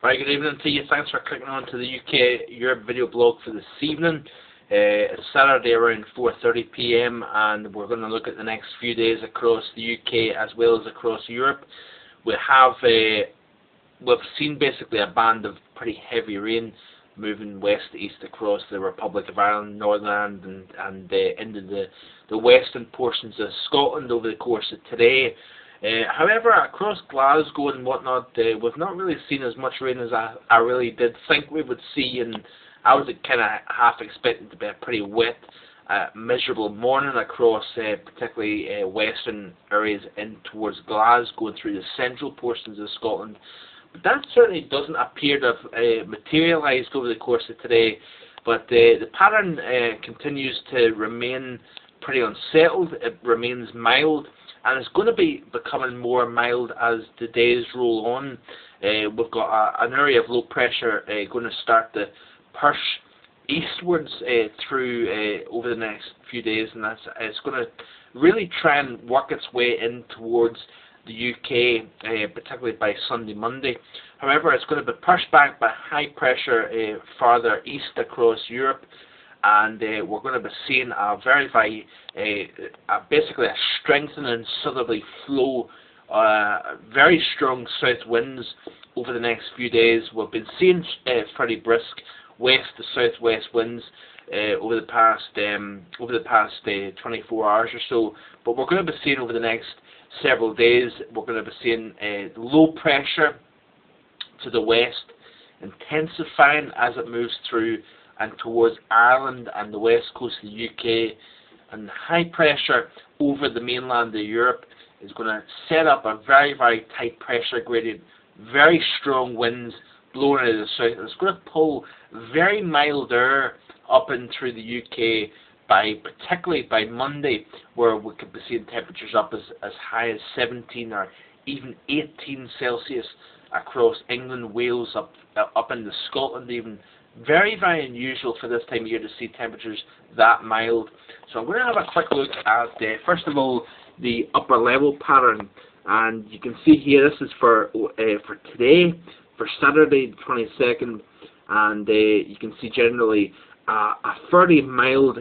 Right, good evening to you. Thanks for clicking on to the UK Europe video blog for this evening. It's Saturday around 4:30 PM and we're going to look at the next few days across the UK as well as across Europe. We've seen basically a band of pretty heavy rain moving west to east across the Republic of Ireland, Northern Ireland and into the western portions of Scotland over the course of today. However, across Glasgow and whatnot, we've not really seen as much rain as I really did think we would see, and I was kind of half expecting to be a pretty wet, miserable morning across particularly western areas in towards Glasgow and through the central portions of Scotland. But that certainly doesn't appear to have materialised over the course of today, but the pattern continues to remain pretty unsettled. It remains mild, and it's going to be becoming more mild as the days roll on. We've got an area of low pressure going to start to push eastwards through over the next few days, and it's going to really try and work its way in towards the UK, particularly by Sunday, Monday. However, it's going to be pushed back by high pressure farther east across Europe, and we're going to be seeing a very basically a strengthening southerly flow, very strong south winds over the next few days. We've been seeing fairly brisk west to southwest winds over the past 24 hours or so, but we're going to be seeing over the next several days, we're going to be seeing low pressure to the west intensifying as it moves through and towards Ireland and the west coast of the UK, and high pressure over the mainland of Europe is going to set up a very tight pressure gradient, very strong winds blowing out of the south, and it's going to pull very mild air up and through the UK particularly by Monday, where we could be seeing temperatures up as high as 17 or even 18 Celsius across England, Wales, up into Scotland even. Very unusual for this time of year to see temperatures that mild. So I'm going to have a quick look at, first of all, the upper level pattern. And you can see here, this is for today, for Saturday the 22nd. And you can see generally a fairly mild,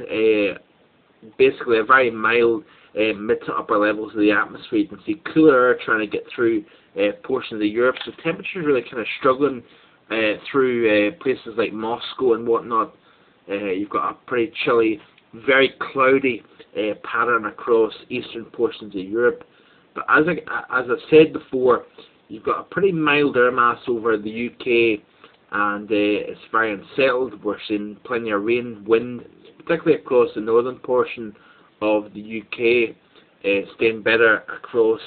basically a very mild mid to upper levels of the atmosphere. You can see cooler air trying to get through portions of Europe. So temperatures really kind of struggling through places like Moscow and whatnot. You've got a pretty chilly, very cloudy pattern across eastern portions of Europe. But as I said before, you've got a pretty mild air mass over the UK, and it's very unsettled. We're seeing plenty of rain, wind, particularly across the northern portion of the UK, staying better across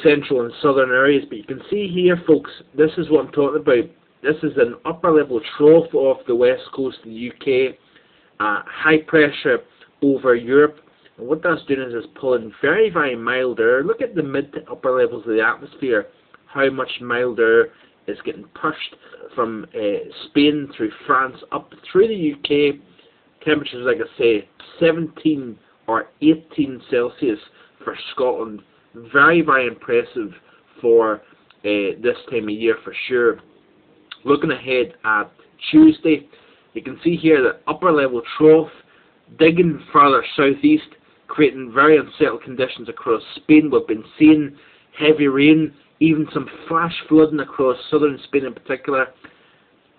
central and southern areas. But you can see here, folks, this is what I'm talking about. This is an upper level trough off the west coast of the UK, high pressure over Europe, and what that's doing is it's pulling very mild air. Look at the mid to upper levels of the atmosphere, how much mild air is getting pushed from Spain through France up through the UK. Temperatures, like I say, 17 or 18 Celsius for Scotland. Very impressive for this time of year for sure. Looking ahead at Tuesday, you can see here the upper level trough digging further southeast, creating very unsettled conditions across Spain. We've been seeing heavy rain, even some flash flooding across southern Spain in particular.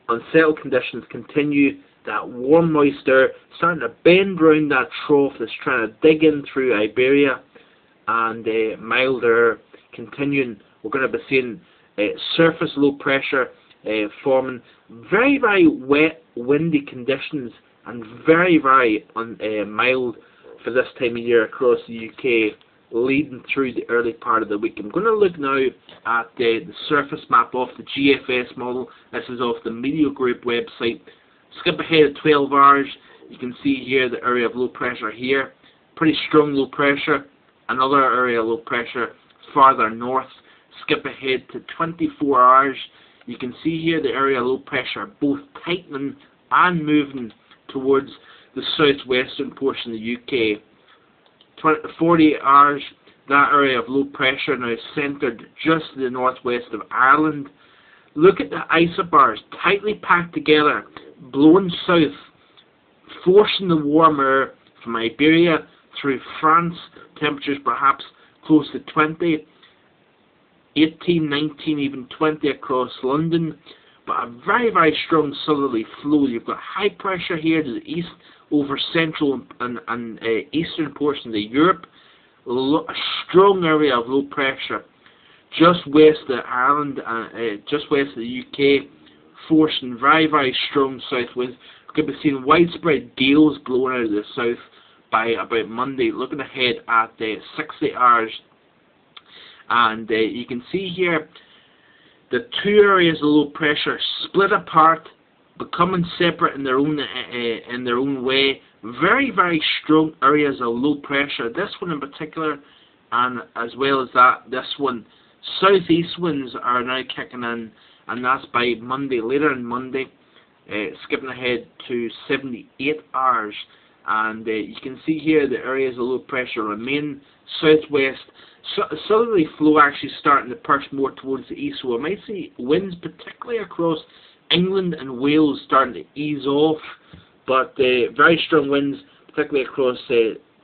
Unsettled conditions continue. That warm moist air starting to bend round that trough that's trying to dig in through Iberia, and mild air continuing. We're going to be seeing surface low pressure forming, very wet, windy conditions, and very mild for this time of year across the UK, leading through the early part of the week. I'm going to look now at the surface map off the GFS model. This is off the Meteo Group website. Skip ahead 12 hours. You can see here the area of low pressure here. Pretty strong low pressure. Another area of low pressure farther north. Skip ahead to 24 hours. You can see here the area of low pressure both tightening and moving towards the southwestern portion of the UK. 48 hours, that area of low pressure now centred just to the northwest of Ireland. Look at the isobars, tightly packed together, blowing south, forcing the warm air from Iberia through France, temperatures perhaps close to 20, 18, 19, even 20 across London, but a very, very strong southerly flow. You've got high pressure here to the east over central and eastern portions of Europe, a strong area of low pressure just west of Ireland, just west of the UK, forcing very, very strong south winds. We could be seeing widespread gales blowing out of the south by about Monday. Looking ahead at 60 hours, and you can see here the two areas of low pressure split apart, becoming separate in their own way. Very, very strong areas of low pressure. This one in particular, and as well as that, this one. Southeast winds are now kicking in, and that's by Monday, later on Monday, skipping ahead to 78 hours. And you can see here the areas of low pressure remain southwest. Southerly flow actually starting to push more towards the east, so we might see winds particularly across England and Wales starting to ease off, but very strong winds particularly across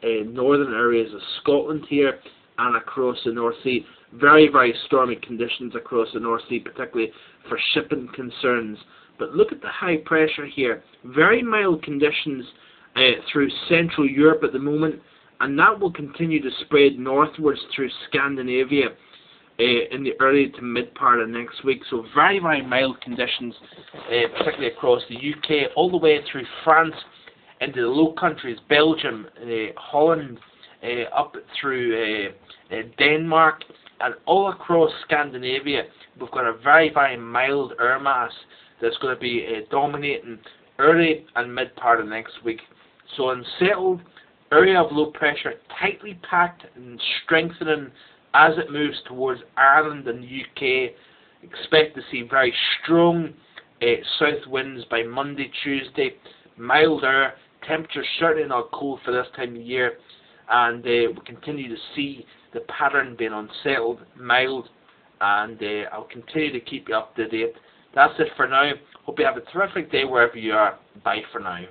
northern areas of Scotland here and across the North Sea. Very, very stormy conditions across the North Sea, particularly for shipping concerns. But look at the high pressure here. Very mild conditions through Central Europe at the moment, and that will continue to spread northwards through Scandinavia in the early to mid part of next week. So very, very mild conditions, particularly across the UK, all the way through France, into the Low Countries, Belgium, Holland, up through Denmark, and all across Scandinavia. We've got a very, very mild air mass that's going to be dominating early and mid part of next week. So unsettled area of low pressure, tightly packed and strengthening as it moves towards Ireland and the UK. Expect to see very strong south winds by Monday, Tuesday, mild air, temperatures certainly not cold for this time of year, and we continue to see the pattern being unsettled, mild, and I'll continue to keep you up to date. That's it for now. Hope you have a terrific day wherever you are. Bye for now.